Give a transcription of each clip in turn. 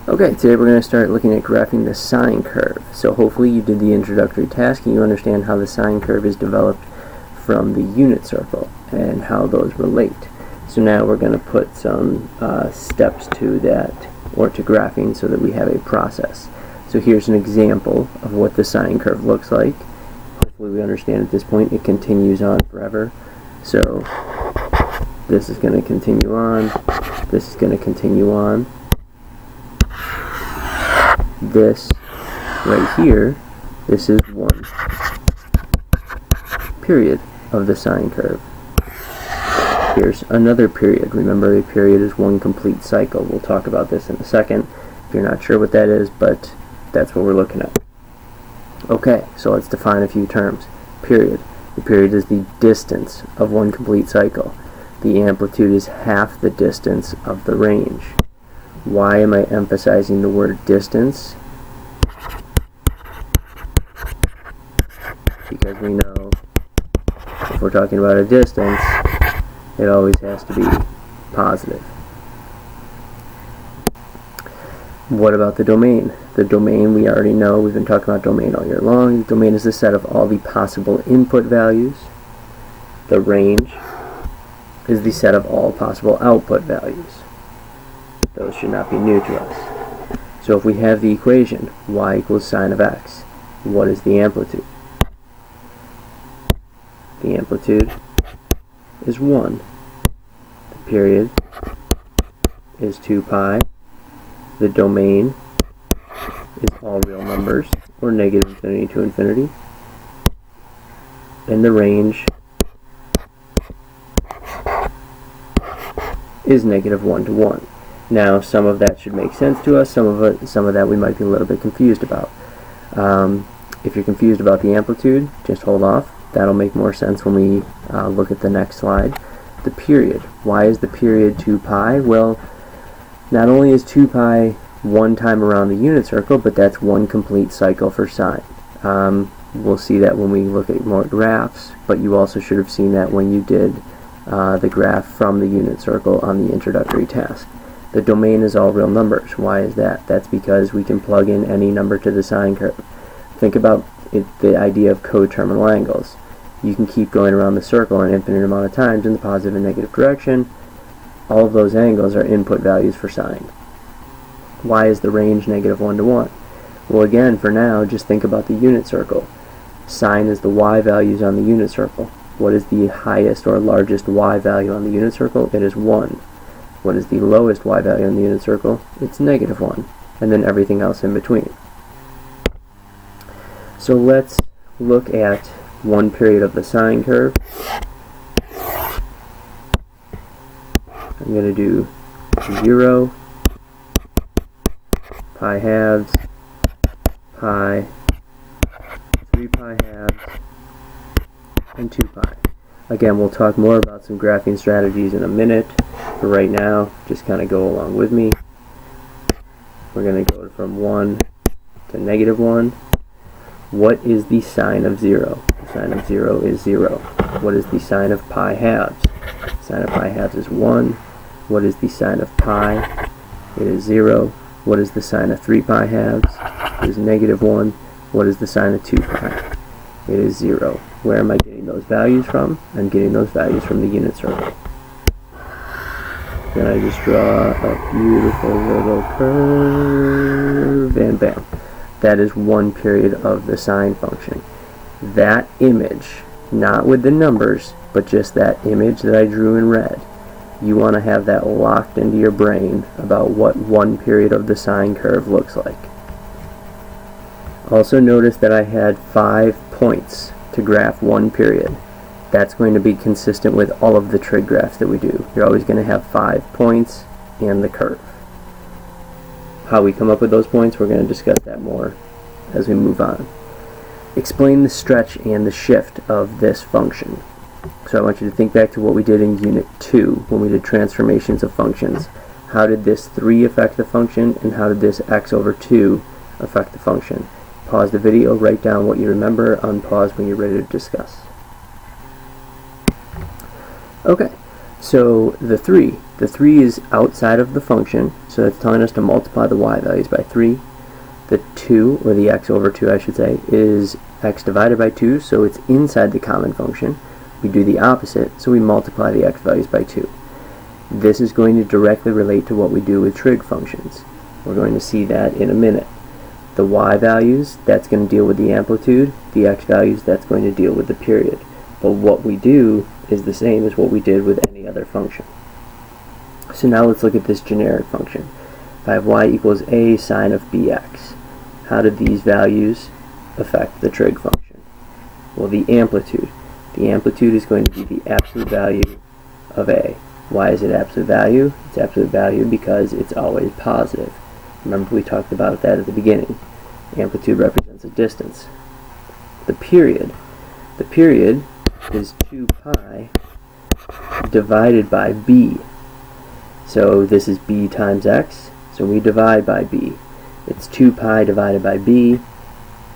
Okay, today we're going to start looking at graphing the sine curve. So hopefully you did the introductory task and you understand how the sine curve is developed from the unit circle and how those relate. So now we're going to put some steps to that, or to graphing, so that we have a process. So here's an example of what the sine curve looks like. Hopefully we understand at this point it continues on forever. So this is going to continue on, this is going to continue on. This right here, this is one period of the sine curve. Here's another period. Remember, a period is one complete cycle. We'll talk about this in a second if you're not sure what that is, but that's what we're looking at. Okay, so let's define a few terms. Period. The period is the distance of one complete cycle. The amplitude is half the distance of the range. Why am I emphasizing the word distance? Because we know if we're talking about a distance, it always has to be positive. What about the domain? The domain, we already know, we've been talking about domain all year long. The domain is the set of all the possible input values. The range is the set of all possible output values. Those should not be new to us. So if we have the equation y equals sine of x, what is the amplitude? The amplitude is 1. The period is 2 pi. The domain is all real numbers, or negative infinity to infinity. And the range is negative 1 to 1. Now, some of that should make sense to us. Some of that we might be a little bit confused about. If you're confused about the amplitude, just hold off. That'll make more sense when we look at the next slide. The period. Why is the period 2 pi? Well, not only is 2 pi one time around the unit circle, but that's one complete cycle for sine. We'll see that when we look at more graphs, but you also should have seen that when you did the graph from the unit circle on the introductory task. The domain is all real numbers. Why is that? That's because we can plug in any number to the sine curve. Think about the idea of coterminal angles. You can keep going around the circle an infinite amount of times in the positive and negative direction. All of those angles are input values for sine. Why is the range negative 1 to 1? Well, again, for now, just think about the unit circle. Sine is the y values on the unit circle. What is the highest or largest y value on the unit circle? It is 1. What is the lowest y value on the unit circle? It's negative 1. And then everything else in between. So let's look at one period of the sine curve. I'm going to do 0, pi halves, pi, 3 pi halves, and 2 pi. Again, we'll talk more about some graphing strategies in a minute. For right now, just kind of go along with me. We're going to go from 1 to negative 1. What is the sine of 0? The sine of 0 is 0. What is the sine of pi halves? The sine of pi halves is 1. What is the sine of pi? It is 0. What is the sine of 3 pi halves? It is negative 1. What is the sine of 2 pi? It is 0. Where am I getting those values from? I'm getting those values from the unit circle. Then I just draw a beautiful little curve, and bam. That is one period of the sine function. That image, not with the numbers, but just that image that I drew in red, you want to have that locked into your brain about what one period of the sine curve looks like. Also notice that I had 5 points to graph one period. That's going to be consistent with all of the trig graphs that we do. You're always going to have 5 points and the curve. How we come up with those points, we're going to discuss that more as we move on. Explain the stretch and the shift of this function. So I want you to think back to what we did in Unit 2 when we did transformations of functions. How did this 3 affect the function, and how did this x over 2 affect the function? Pause the video, write down what you remember, unpause when you're ready to discuss. Okay, So the 3 is outside of the function, so it's telling us to multiply the y values by 3. The 2, or the x over 2 I should say, is x divided by 2, so it's inside the common function. We do the opposite, so we multiply the x values by 2. This is going to directly relate to what we do with trig functions. We're going to see that in a minute. The y values, that's going to deal with the amplitude. The x values, that's going to deal with the period. But what we do is the same as what we did with any other function. So now let's look at this generic function. If I have y equals a sine of bx, how did these values affect the trig function? Well, the amplitude. The amplitude is going to be the absolute value of a. Why is it absolute value? It's absolute value because it's always positive. Remember we talked about that at the beginning. Amplitude represents a distance. The period is 2 pi divided by b. So this is b times x, so we divide by b. It's 2 pi divided by b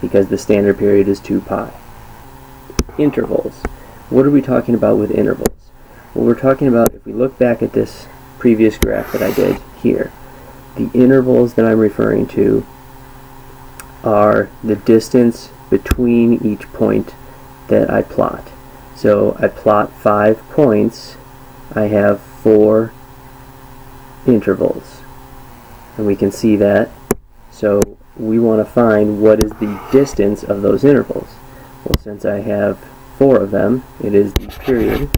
because the standard period is 2 pi. Intervals. What are we talking about with intervals? Well, we're talking about, if we look back at this previous graph that I did here, the intervals that I'm referring to are the distance between each point that I plot. So I plot 5 points, I have 4 intervals. And we can see that. So we want to find what is the distance of those intervals. Well, since I have 4 of them, it is the period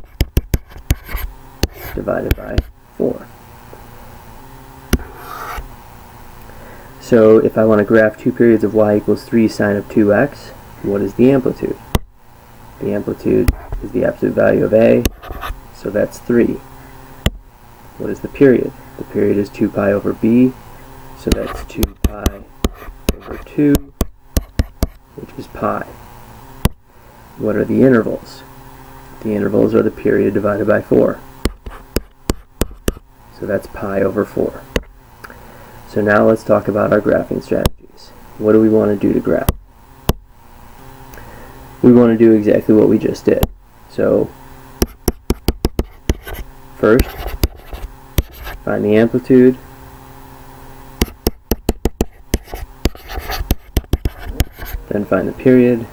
divided by 4. So if I want to graph 2 periods of y equals 3 sine of 2x, what is the amplitude? The amplitude is the absolute value of a, so that's 3. What is the period? The period is 2 pi over b, so that's 2 pi over 2, which is pi. What are the intervals? The intervals are the period divided by 4. So that's pi over 4. So now let's talk about our graphing strategies. What do we want to do to graph? We want to do exactly what we just did. So first, find the amplitude. Then find the period.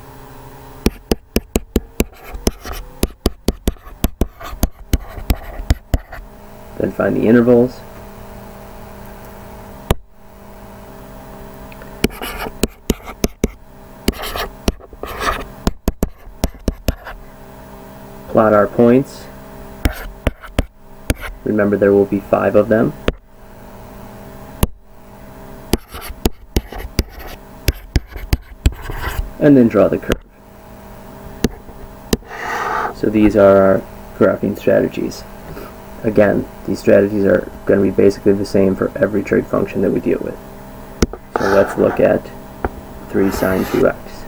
Then find the intervals. Plot our points. Remember, there will be 5 of them. And then draw the curve. So these are our graphing strategies. Again, these strategies are going to be basically the same for every trig function that we deal with. So let's look at 3 sine 2x.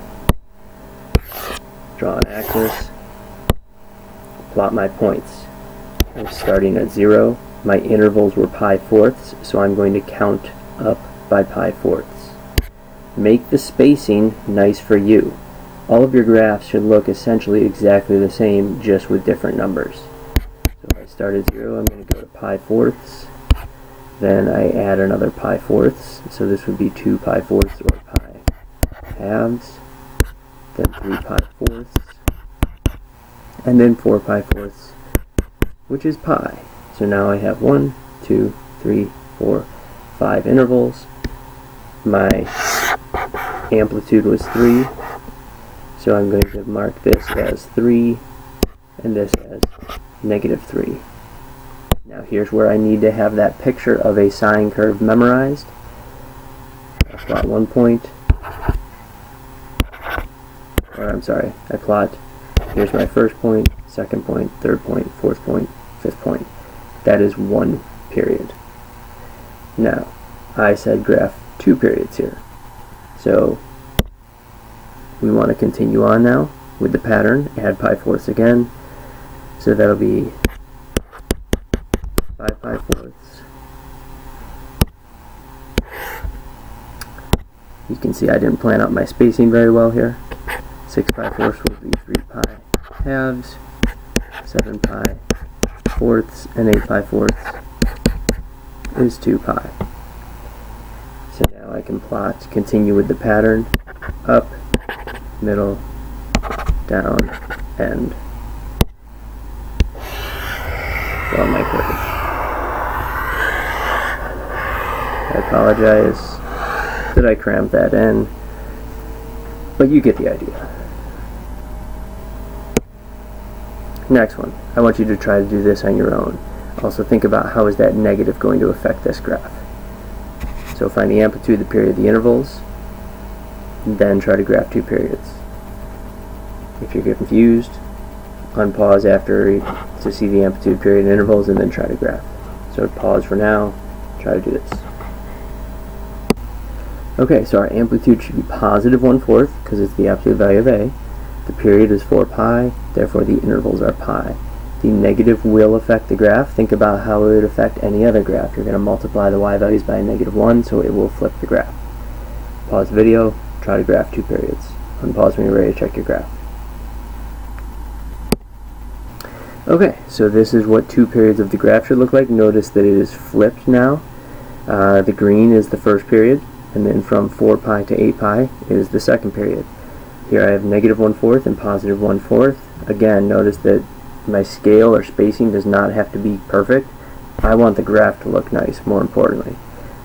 Draw an axis. Plot my points. I'm starting at 0. My intervals were pi fourths, so I'm going to count up by pi fourths. Make the spacing nice for you. All of your graphs should look essentially exactly the same, just with different numbers. So if I start at 0, I'm going to go to pi fourths. Then I add another pi fourths, so this would be 2 pi fourths or pi halves. Then 3 pi fourths. And then 4 pi fourths, which is pi. So now I have 1, 2, 3, 4, 5 intervals. My amplitude was 3, so I'm going to mark this as 3 and this as -3. Now here's where I need to have that picture of a sine curve memorized. I plot 1 point, or I'm sorry, I plot, here's my first point, second point, third point, fourth point, fifth point. That is 1 period. Now, I said graph 2 periods here. So, we want to continue on now with the pattern, add pi fourths again. So that'll be 5 pi fourths. You can see I didn't plan out my spacing very well here. 6 pi fourths will be 3 pi halves, 7 pi 5/4 and 8/4 is 2 pi. So now I can continue with the pattern, up, middle, down, end. Draw my curve. I apologize that I cramped that in, but you get the idea. Next one, I want you to try to do this on your own. Also think about how is that negative going to affect this graph. So find the amplitude, the period, the intervals, and then try to graph 2 periods. If you're confused, unpause after to see the amplitude, period, and intervals, and then try to graph. So pause for now, try to do this. Okay, so our amplitude should be positive 1/4 because it's the absolute value of A. The period is 4 pi, therefore the intervals are pi. The negative will affect the graph. Think about how it would affect any other graph. You're going to multiply the y values by a -1, so it will flip the graph. Pause the video, try to graph 2 periods. Unpause when you're ready to check your graph. Okay, so this is what 2 periods of the graph should look like. Notice that it is flipped now. The green is the first period, and then from 4 pi to 8 pi is the second period. Here I have -1/4 and positive 1/4. Again, notice that my scale or spacing does not have to be perfect. I want the graph to look nice, more importantly.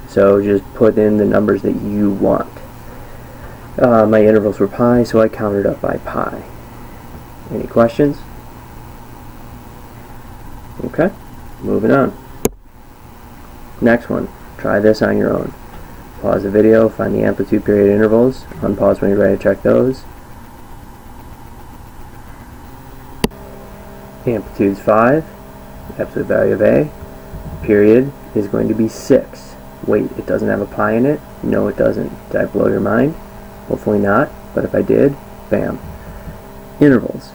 So just put in the numbers that you want. My intervals were pi, so I counted up by pi. Any questions? Okay, moving on. Next one, try this on your own. Pause the video, find the amplitude, period, intervals. Unpause when you're ready to check those. Amplitude's 5, absolute value of A. Period is going to be 6. Wait, it doesn't have a pi in it? No, it doesn't. Did I blow your mind? Hopefully not, but if I did, bam. Intervals.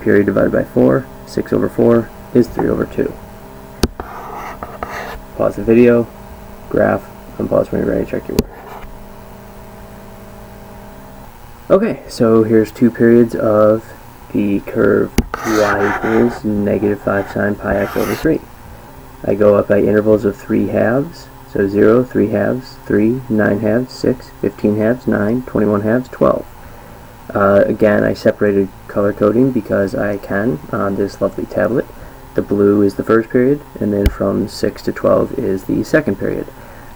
Period divided by 4, 6/4 is 3/2. Pause the video, graph, unpause when you're ready to check your work. Okay, so here's 2 periods of the curve y equals -5 sine pi x over 3. I go up by intervals of 3 halves, so 0, 3 halves, 3, 9 halves, 6, 15 halves, 9, 21 halves, 12. Again, I separated color coding because I can on this lovely tablet. The blue is the first period, and then from 6 to 12 is the second period.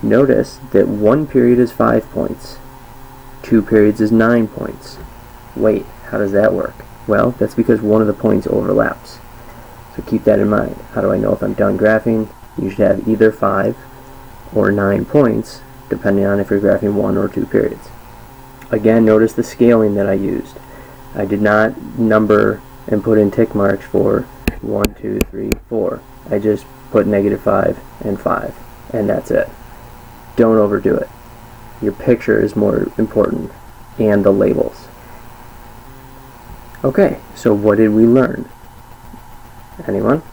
Notice that 1 period is 5 points, 2 periods is 9 points. Wait, how does that work? Well, that's because one of the points overlaps. So keep that in mind. How do I know if I'm done graphing? You should have either 5 or 9 points, depending on if you're graphing 1 or 2 periods. Again, notice the scaling that I used. I did not number and put in tick marks for 1, 2, 3, 4. I just put -5 and 5, and that's it. Don't overdo it. Your picture is more important, and the labels. Okay, so what did we learn? Anyone?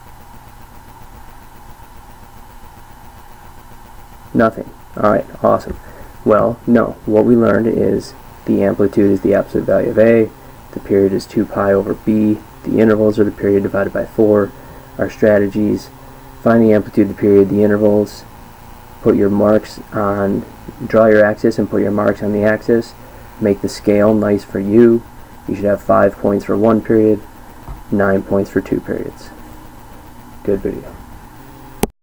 Nothing. Alright, awesome. Well, no. What we learned is the amplitude is the absolute value of A, the period is 2 pi over B, the intervals are the period divided by 4. Our strategies: find the amplitude, the period, the intervals, put your marks on, draw your axis and put your marks on the axis, make the scale nice for you. You should have 5 points for 1 period, 9 points for 2 periods. Good video.